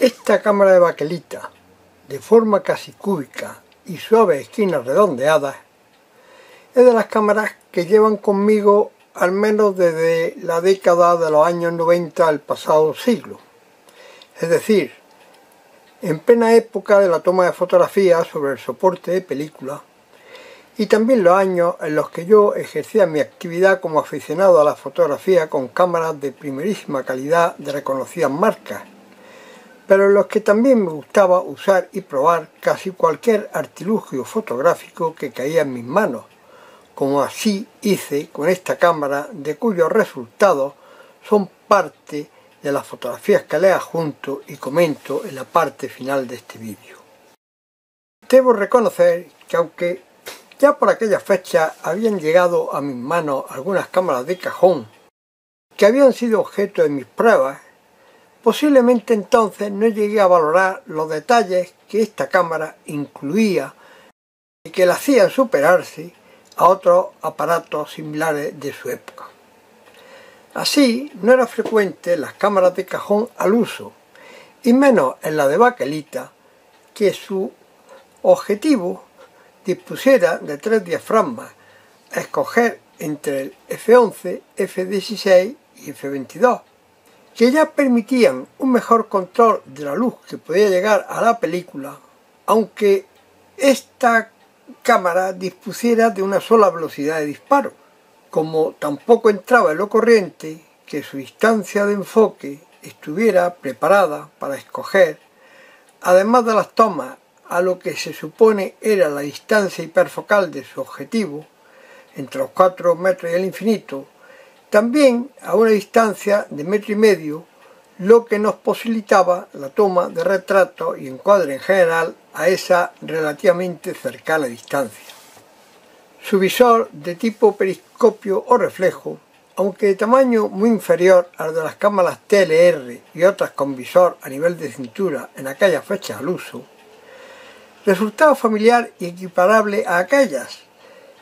Esta cámara de baquelita, de forma casi cúbica y suaves esquinas redondeadas, es de las cámaras que llevan conmigo al menos desde la década de los años 90 del pasado siglo. Es decir, en plena época de la toma de fotografías sobre el soporte de película, y también los años en los que yo ejercía mi actividad como aficionado a la fotografía con cámaras de primerísima calidad de reconocidas marcas, pero en los que también me gustaba usar y probar casi cualquier artilugio fotográfico que caía en mis manos, como así hice con esta cámara, de cuyos resultados son parte de las fotografías que les adjunto y comento en la parte final de este vídeo. Debo reconocer que aunque ya por aquella fecha habían llegado a mis manos algunas cámaras de cajón que habían sido objeto de mis pruebas, posiblemente entonces no llegué a valorar los detalles que esta cámara incluía y que la hacían superarse a otros aparatos similares de su época. Así, no era frecuente en las cámaras de cajón al uso, y menos en la de baquelita, que su objetivo dispusiera de 3 diafragmas a escoger entre el f11, f16 y f22, que ya permitían un mejor control de la luz que podía llegar a la película, aunque esta cámara dispusiera de una sola velocidad de disparo. Como tampoco entraba en lo corriente que su distancia de enfoque estuviera preparada para escoger, además de las tomas a lo que se supone era la distancia hiperfocal de su objetivo, entre los 4 metros y el infinito, también a una distancia de 1,5 metros, lo que nos posibilitaba la toma de retratos y encuadre en general a esa relativamente cercana distancia. Su visor de tipo periscopio o reflejo, aunque de tamaño muy inferior al de las cámaras TLR y otras con visor a nivel de cintura en aquellas fechas al uso, resultaba familiar y equiparable a aquellas,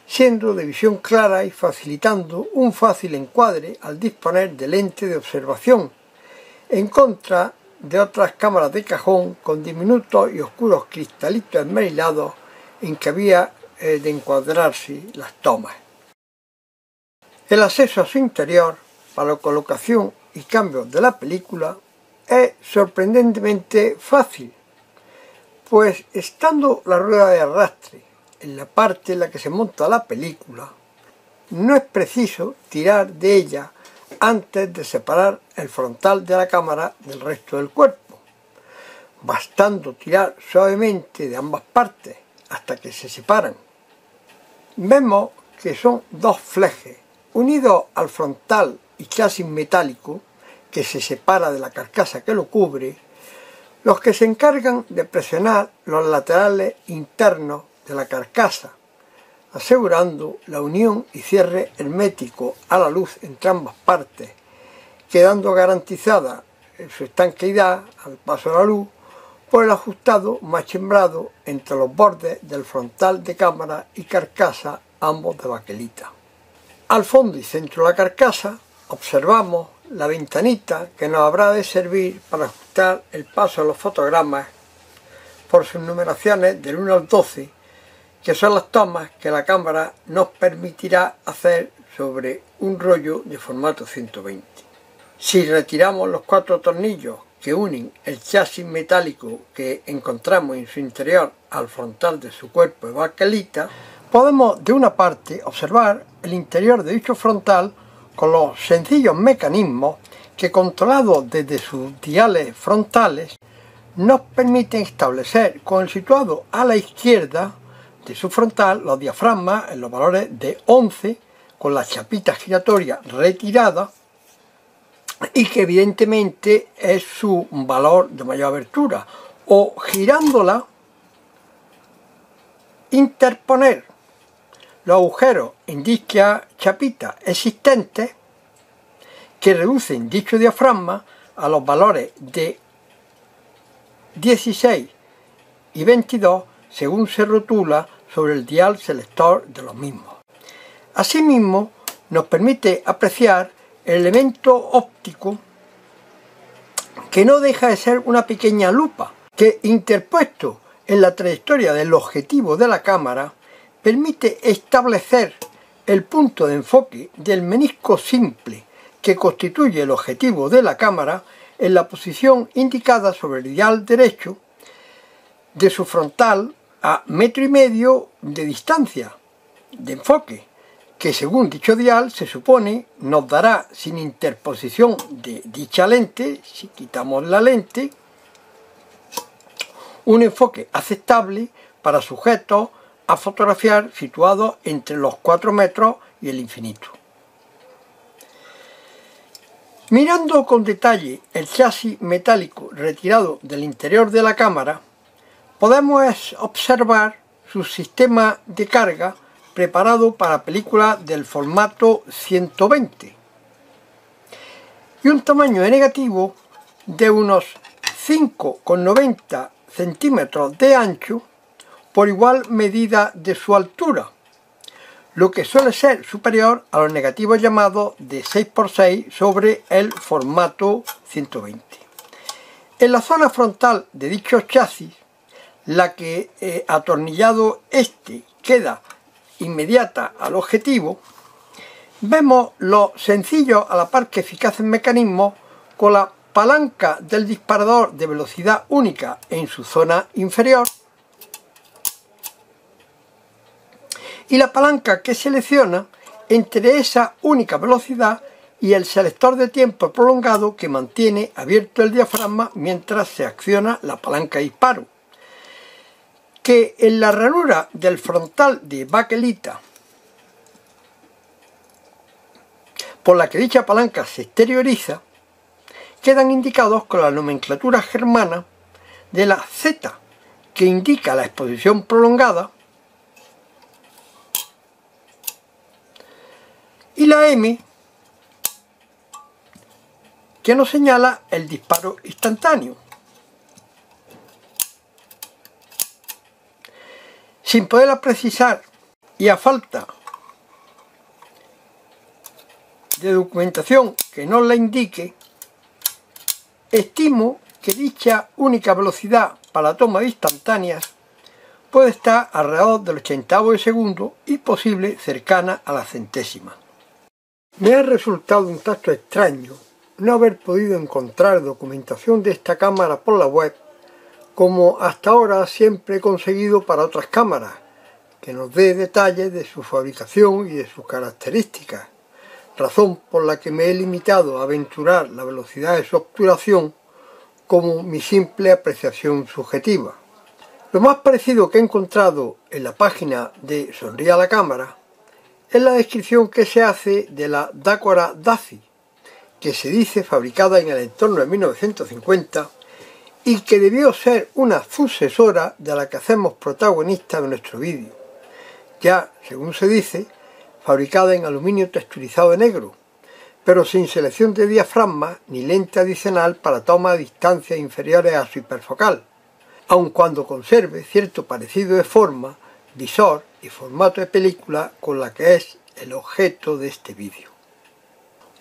siendo de visión clara y facilitando un fácil encuadre al disponer de lente de observación, en contra de otras cámaras de cajón con diminutos y oscuros cristalitos esmerilados en que había de encuadrarse las tomas. El acceso a su interior para la colocación y cambio de la película es sorprendentemente fácil, pues estando la rueda de arrastre en la parte en la que se monta la película, no es preciso tirar de ella antes de separar el frontal de la cámara del resto del cuerpo, bastando tirar suavemente de ambas partes hasta que se separan. Vemos que son 2 flejes unidos al frontal y chasis metálico que se separa de la carcasa que lo cubre, los que se encargan de presionar los laterales internos de la carcasa, asegurando la unión y cierre hermético a la luz entre ambas partes, quedando garantizada su estanqueidad al paso de la luz por el ajustado machembrado entre los bordes del frontal de cámara y carcasa, ambos de baquelita. Al fondo y centro de la carcasa observamos la ventanita que nos habrá de servir para ajustar el paso de los fotogramas por sus numeraciones del 1 al 12, que son las tomas que la cámara nos permitirá hacer sobre un rollo de formato 120. Si retiramos los 4 tornillos que unen el chasis metálico que encontramos en su interior al frontal de su cuerpo de baquelita, podemos de una parte observar el interior de dicho frontal con los sencillos mecanismos que, controlados desde sus diales frontales, nos permiten establecer con el situado a la izquierda de su frontal los diafragmas en los valores de 11 con la chapita giratoria retirada y que evidentemente es su valor de mayor abertura, o girándola interponer los agujeros en dicha chapita existentes que reducen dicho diafragma a los valores de 16 y 22 según se rotula sobre el dial selector de los mismos. Asimismo, nos permite apreciar el elemento óptico que no deja de ser una pequeña lupa, que interpuesto en la trayectoria del objetivo de la cámara, permite establecer el punto de enfoque del menisco simple que constituye el objetivo de la cámara en la posición indicada sobre el dial derecho de su frontal a 1,5 metros de distancia de enfoque, que según dicho dial se supone nos dará sin interposición de dicha lente, si quitamos la lente, un enfoque aceptable para sujetos a fotografiar situados entre los 4 metros y el infinito. Mirando con detalle el chasis metálico retirado del interior de la cámara, podemos observar su sistema de carga preparado para películas del formato 120 y un tamaño de negativo de unos 5,90 centímetros de ancho por igual medida de su altura, lo que suele ser superior a los negativos llamados de 6×6 sobre el formato 120. En la zona frontal de dicho chasis, la que atornillado este queda inmediata al objetivo, vemos lo sencillo a la par que eficaces mecanismos con la palanca del disparador de velocidad única en su zona inferior y la palanca que selecciona entre esa única velocidad y el selector de tiempo prolongado que mantiene abierto el diafragma mientras se acciona la palanca de disparo, que en la ranura del frontal de baquelita por la que dicha palanca se exterioriza, quedan indicados con la nomenclatura germana de la Z, que indica la exposición prolongada, y la M, que nos señala el disparo instantáneo. Sin poderla precisar y a falta de documentación que nos la indique, estimo que dicha única velocidad para la toma de instantáneas puede estar alrededor del 80avo de segundo y posible cercana a la centésima. Me ha resultado un tanto extraño no haber podido encontrar documentación de esta cámara por la web, como hasta ahora siempre he conseguido para otras cámaras, que nos dé detalles de su fabricación y de sus características, razón por la que me he limitado a aventurar la velocidad de su obturación como mi simple apreciación subjetiva. Lo más parecido que he encontrado en la página de Sonríe a la Cámara es la descripción que se hace de la Dácora Daci, que se dice fabricada en el entorno de 1950 y que debió ser una sucesora de la que hacemos protagonista de nuestro vídeo, ya, según se dice, fabricada en aluminio texturizado de negro, pero sin selección de diafragma ni lente adicional para toma de distancias inferiores a su hiperfocal, aun cuando conserve cierto parecido de forma, visor y formato de película con la que es el objeto de este vídeo.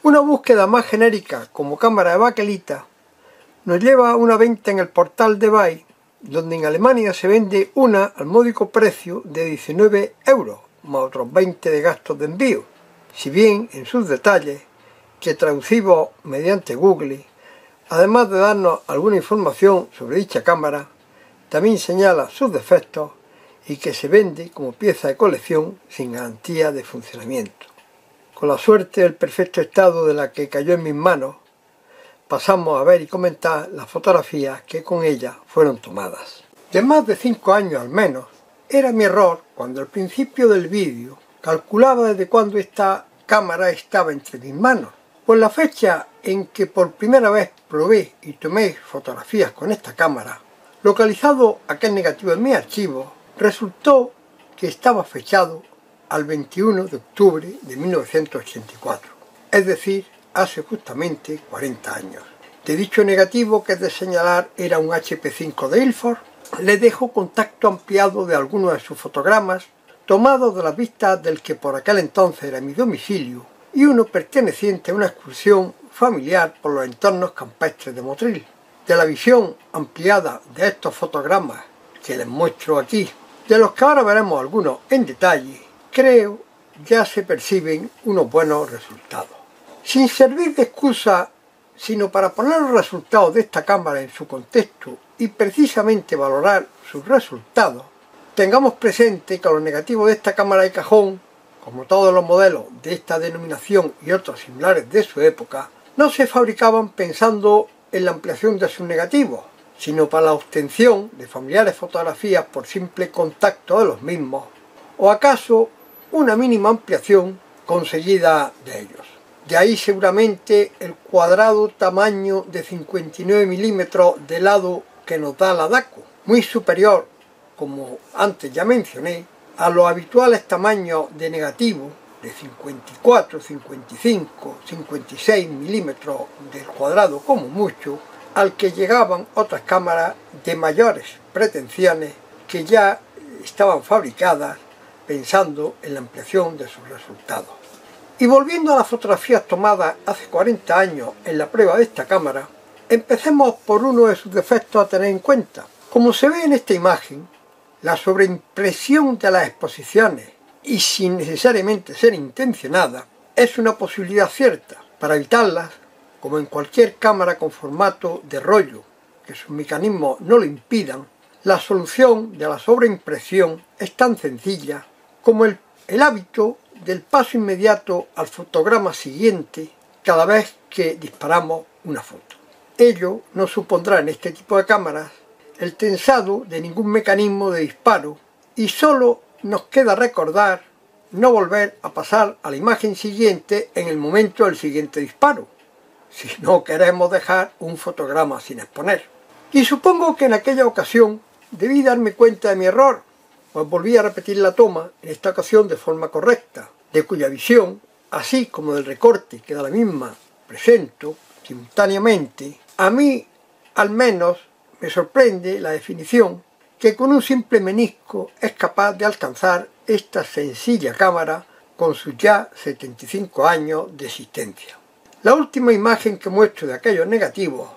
Una búsqueda más genérica como cámara de baquelita nos lleva a una venta en el portal de eBay, donde en Alemania se vende una al módico precio de 19 euros, más otros 20 de gastos de envío, si bien en sus detalles, que traducimos mediante Google, además de darnos alguna información sobre dicha cámara, también señala sus defectos y que se vende como pieza de colección sin garantía de funcionamiento. Con la suerte del perfecto estado de la que cayó en mis manos, pasamos a ver y comentar las fotografías que con ella fueron tomadas. De más de 5 años al menos, era mi error cuando al principio del vídeo calculaba desde cuándo esta cámara estaba entre mis manos, pues la fecha en que por primera vez probé y tomé fotografías con esta cámara, localizado aquel negativo en mi archivo, resultó que estaba fechado al 21 de octubre de 1984, es decir, hace justamente 40 años. De dicho negativo, que es de señalar era un HP5 de Ilford, le dejo contacto ampliado de algunos de sus fotogramas, tomados de las vistas del que por aquel entonces era mi domicilio, y uno perteneciente a una excursión familiar por los entornos campestres de Motril. De la visión ampliada de estos fotogramas que les muestro aquí, de los que ahora veremos algunos en detalle, creo ya se perciben unos buenos resultados. Sin servir de excusa, sino para poner los resultados de esta cámara en su contexto y precisamente valorar sus resultados, tengamos presente que los negativos de esta cámara de cajón, como todos los modelos de esta denominación y otros similares de su época, no se fabricaban pensando en la ampliación de sus negativos, sino para la obtención de familiares fotografías por simple contacto de los mismos, o acaso una mínima ampliación conseguida de ellos. De ahí seguramente el cuadrado tamaño de 59 milímetros de lado que nos da la Daco, muy superior, como antes ya mencioné, a los habituales tamaños de negativo de 54, 55, 56 milímetros del cuadrado como mucho, al que llegaban otras cámaras de mayores pretensiones que ya estaban fabricadas pensando en la ampliación de sus resultados. Y volviendo a las fotografías tomadas hace 40 años en la prueba de esta cámara, empecemos por uno de sus defectos a tener en cuenta. Como se ve en esta imagen, la sobreimpresión de las exposiciones, y sin necesariamente ser intencionada, es una posibilidad cierta. Para evitarlas, como en cualquier cámara con formato de rollo, que sus mecanismos no lo impidan, la solución de la sobreimpresión es tan sencilla como el hábito del paso inmediato al fotograma siguiente cada vez que disparamos una foto. Ello no supondrá en este tipo de cámaras el tensado de ningún mecanismo de disparo y solo nos queda recordar no volver a pasar a la imagen siguiente en el momento del siguiente disparo, si no queremos dejar un fotograma sin exponer. Y supongo que en aquella ocasión debí darme cuenta de mi error, pues volví a repetir la toma, en esta ocasión de forma correcta, de cuya visión, así como del recorte que da la misma presento simultáneamente, a mí al menos me sorprende la definición que con un simple menisco es capaz de alcanzar esta sencilla cámara con sus ya 75 años de existencia. La última imagen que muestro de aquellos negativos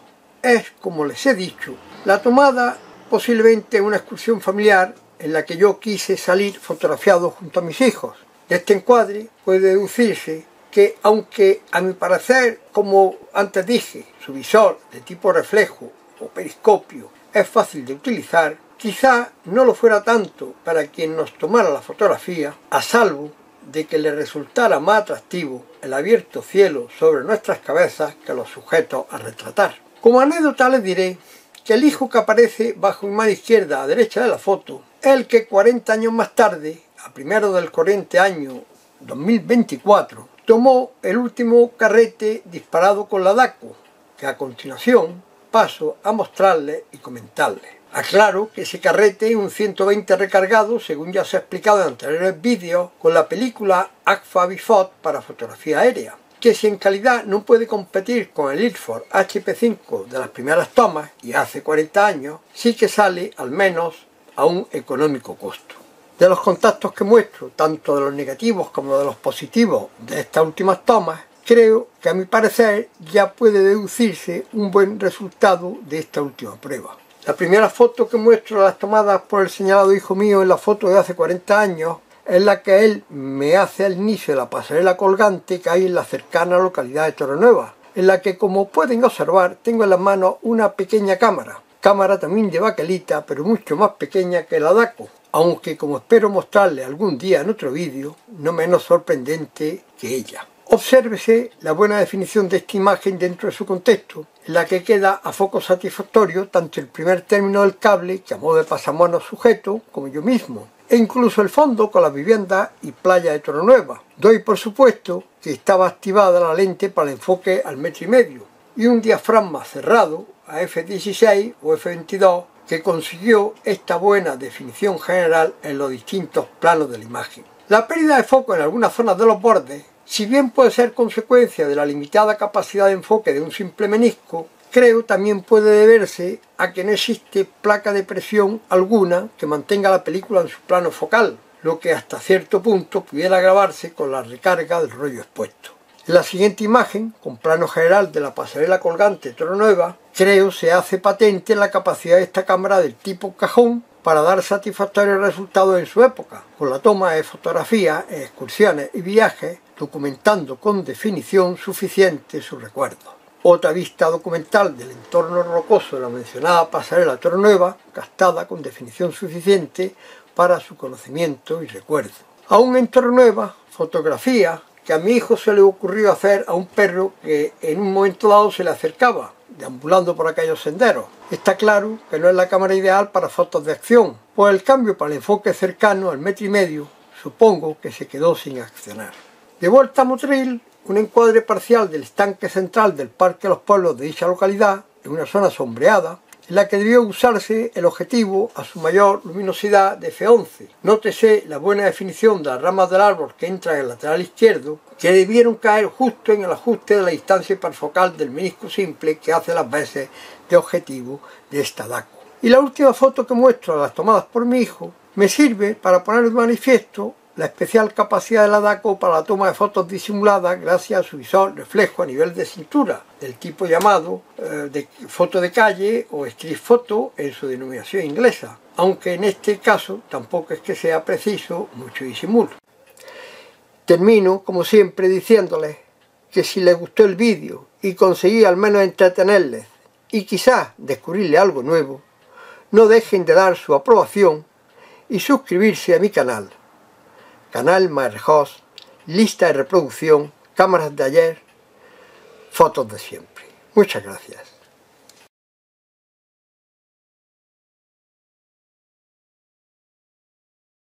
es, como les he dicho, la tomada posiblemente en una excursión familiar en la que yo quise salir fotografiado junto a mis hijos. De este encuadre puede deducirse que, aunque a mi parecer, como antes dije, su visor de tipo reflejo o periscopio es fácil de utilizar, quizá no lo fuera tanto para quien nos tomara la fotografía, a salvo de que le resultara más atractivo el abierto cielo sobre nuestras cabezas que los sujetos a retratar. Como anécdota les diré que el hijo que aparece bajo mi mano izquierda a derecha de la foto es el que 40 años más tarde, a primero del corriente año 2024, tomó el último carrete disparado con la Daco, que a continuación paso a mostrarles y comentarles. Aclaro que ese carrete es un 120 recargado, según ya se ha explicado en anteriores vídeos, con la película Agfa Bifot para fotografía aérea, que si en calidad no puede competir con el Ilford HP5 de las primeras tomas, y hace 40 años, sí que sale al menos a un económico costo. De los contactos que muestro, tanto de los negativos como de los positivos de estas últimas tomas, creo que a mi parecer ya puede deducirse un buen resultado de esta última prueba. La primera foto que muestro de las tomadas por el señalado hijo mío en la foto de hace 40 años es la que él me hace al inicio de la pasarela colgante que hay en la cercana localidad de Torrenueva, en la que, como pueden observar, tengo en las manos una pequeña cámara también de baquelita, pero mucho más pequeña que la Daco, aunque, como espero mostrarle algún día en otro vídeo, no menos sorprendente que ella. Obsérvese la buena definición de esta imagen dentro de su contexto, en la que queda a foco satisfactorio tanto el primer término del cable, que a modo de pasamonos sujeto, como yo mismo, e incluso el fondo con las viviendas y playa de Torrenueva. Doy por supuesto que estaba activada la lente para el enfoque al 1,5 metros y un diafragma cerrado a f16 o f22 que consiguió esta buena definición general en los distintos planos de la imagen. La pérdida de foco en algunas zonas de los bordes, si bien puede ser consecuencia de la limitada capacidad de enfoque de un simple menisco, creo también puede deberse a que no existe placa de presión alguna que mantenga la película en su plano focal, lo que hasta cierto punto pudiera agravarse con la recarga del rollo expuesto. En la siguiente imagen, con plano general de la pasarela colgante Torrenueva, creo se hace patente la capacidad de esta cámara del tipo cajón para dar satisfactorios resultados en su época, con la toma de fotografías en excursiones y viajes, documentando con definición suficiente su recuerdo. Otra vista documental del entorno rocoso de la mencionada pasarela Torrenueva, captada con definición suficiente para su conocimiento y recuerdo. Aún en Torrenueva, fotografía que a mi hijo se le ocurrió hacer a un perro que en un momento dado se le acercaba, deambulando por aquellos senderos. Está claro que no es la cámara ideal para fotos de acción, pues el cambio para el enfoque cercano al 1,5 metros supongo que se quedó sin accionar. De vuelta a Motril, un encuadre parcial del estanque central del Parque de los Pueblos de dicha localidad, en una zona sombreada, en la que debió usarse el objetivo a su mayor luminosidad de f11. Nótese la buena definición de las ramas del árbol que entran en el lateral izquierdo, que debieron caer justo en el ajuste de la distancia hiperfocal del menisco simple que hace las veces de objetivo de esta DACO. Y la última foto que muestro de las tomadas por mi hijo me sirve para poner de manifiesto la especial capacidad de la DACO para la toma de fotos disimuladas gracias a su visor reflejo a nivel de cintura, del tipo llamado de foto de calle o street photo en su denominación inglesa, aunque en este caso tampoco es que sea preciso mucho disimulo. Termino, como siempre, diciéndoles que si les gustó el vídeo y conseguí al menos entretenerles y quizás descubrirle algo nuevo, no dejen de dar su aprobación y suscribirse a mi canal. Canal Maerjos, lista de reproducción, cámaras de ayer, fotos de siempre. Muchas gracias.